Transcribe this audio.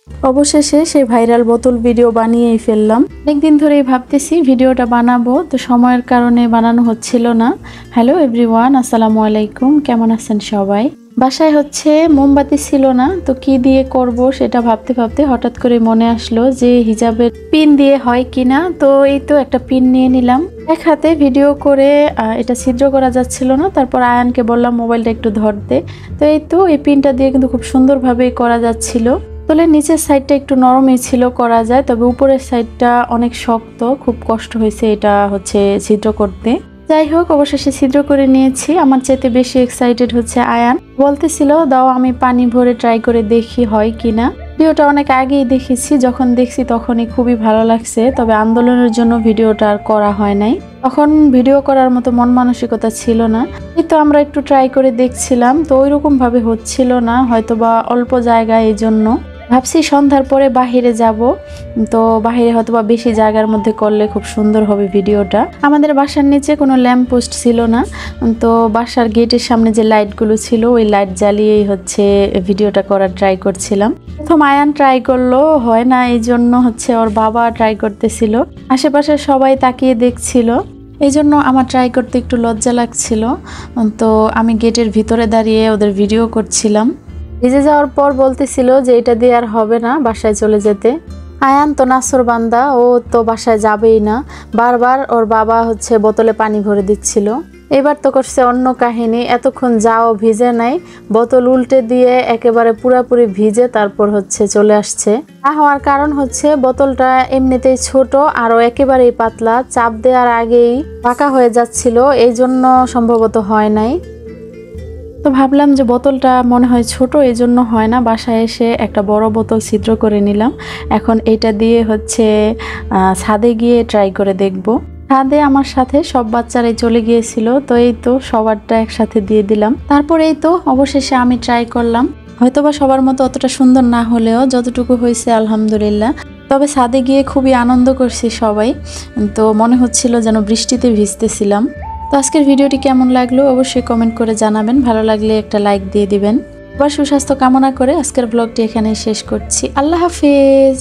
অবশেষে সেই ভাইরাল বোতল ভিডিও বানিয়েই ফেললাম। অনেকদিন ধরেই ভাবতেছি ভিডিওটা বানাবো, তো সময়ের কারণে বানানো হচ্ছিল না। হ্যালো এভরিওয়ান, আসসালামু আলাইকুম, কেমন আছেন সবাই? বাসায় হচ্ছে মোমবাতি ছিল না, তো কি দিয়ে করব সেটা ভাবতে ভাবতে হঠাৎ করে মনে আসলো যে হিজাবের পিন দিয়ে হয় কিনা। তো এই তো একটা পিন নিয়ে নিলাম। এক হাতে ভিডিও করে এটা ছিদ্র করা যাচ্ছিল না, তারপর আয়ানকে বললাম মোবাইলটা একটু ধরতে। তো এই তো এই পিনটা দিয়ে কিন্তু খুব সুন্দরভাবে করা যাচ্ছিল। তবে নিচের সাইডটা একটু নরমই ছিল, করা যায়, তবে উপরের সাইডটা অনেক শক্ত, খুব কষ্ট হয়েছে এটা হচ্ছে ছিদ্র করতে। যাই হোক, অবশেষে ছিদ্র করে নিয়েছি। আমার চাইতে বেশি এক্সাইটেড হচ্ছে আয়ান, বলতেছিল দাও আমি পানি ভরে ট্রাই করে দেখি হয় কিনা। ভিডিওটা অনেক আগেই দেখেছি, যখন দেখছি তখনই খুবই ভালো লাগছে, তবে আন্দোলনের জন্য ভিডিওটা আর করা হয় নাই। তখন ভিডিও করার মতো মন মানসিকতা ছিল না। এই তো আমরা একটু ট্রাই করে দেখছিলাম, তো ওইরকম ভাবে হচ্ছিল না, হয়তোবা অল্প জায়গায়, এই জন্য ভাবছি সন্ধ্যার পরে বাহিরে যাব, তো বাহিরে হয়তোবা বেশি জায়গার মধ্যে করলে খুব সুন্দর হবে ভিডিওটা। আমাদের বাসার নিচে কোনো ল্যাম্প পোস্ট ছিল না, তো বাসার গেটের সামনে যে লাইটগুলো ছিল ওই লাইট জ্বালিয়েই হচ্ছে ভিডিওটা করার ট্রাই করছিলাম। প্রথম আয়ান ট্রাই করলো, হয় না, এই জন্য হচ্ছে ওর বাবা ট্রাই করতেছিল, আশেপাশে সবাই তাকিয়ে দেখছিল, এই জন্য আমার ট্রাই করতে একটু লজ্জা লাগছিল। তো আমি গেটের ভিতরে দাঁড়িয়ে ওদের ভিডিও করছিলাম। ভিজে যাওয়ার পর বলতেছিল যে এটা দিয়ে আর হবে না, বাসায় চলে যেতে। আয়ান তো নাসর বান্দা, ও তো বাসায় যাবেই না, বারবার ওর বাবা হচ্ছে বোতলে পানি ভরে দিচ্ছিল। এবার তো করছে অন্য কাহিনী, এতক্ষণ যাও ভিজে নাই, বোতল উল্টে দিয়ে একেবারে পুরাপুরি ভিজে তারপর হচ্ছে চলে আসছে। তা হওয়ার কারণ হচ্ছে বোতলটা এমনিতেই ছোট আর একেবারেই পাতলা, চাপ দেওয়ার আগেই পাকা হয়ে যাচ্ছিল, এই জন্য সম্ভবত হয় নাই। তো ভাবলাম যে বোতলটা মনে হয় ছোট, এই জন্য হয় না। বাসায় এসে একটা বড় বোতল ছিদ্র করে নিলাম। এখন এটা দিয়ে হচ্ছে ছাদে গিয়ে ট্রাই করে দেখব। ছাদে আমার সাথে সব বাচ্চারাই চলে গিয়েছিল, তো এই তো সবারটা একসাথে দিয়ে দিলাম। তারপর এই তো অবশেষে আমি ট্রাই করলাম। হয়তোবা সবার মতো অতটা সুন্দর না হলেও যতটুকু হয়েছে আলহামদুলিল্লাহ। তবে ছাদে গিয়ে খুবই আনন্দ করছি সবাই, তো মনে হচ্ছিল যেন বৃষ্টিতে ভিজতেছিলাম। তো আজকের ভিডিওটি কেমন লাগলো অবশ্যই কমেন্ট করে জানাবেন, ভালো লাগলে একটা লাইক দিয়ে দিবেন। আবার সুস্বাস্থ্য কামনা করে আজকের ব্লগটি এখানেই শেষ করছি। আল্লাহ হাফেজ।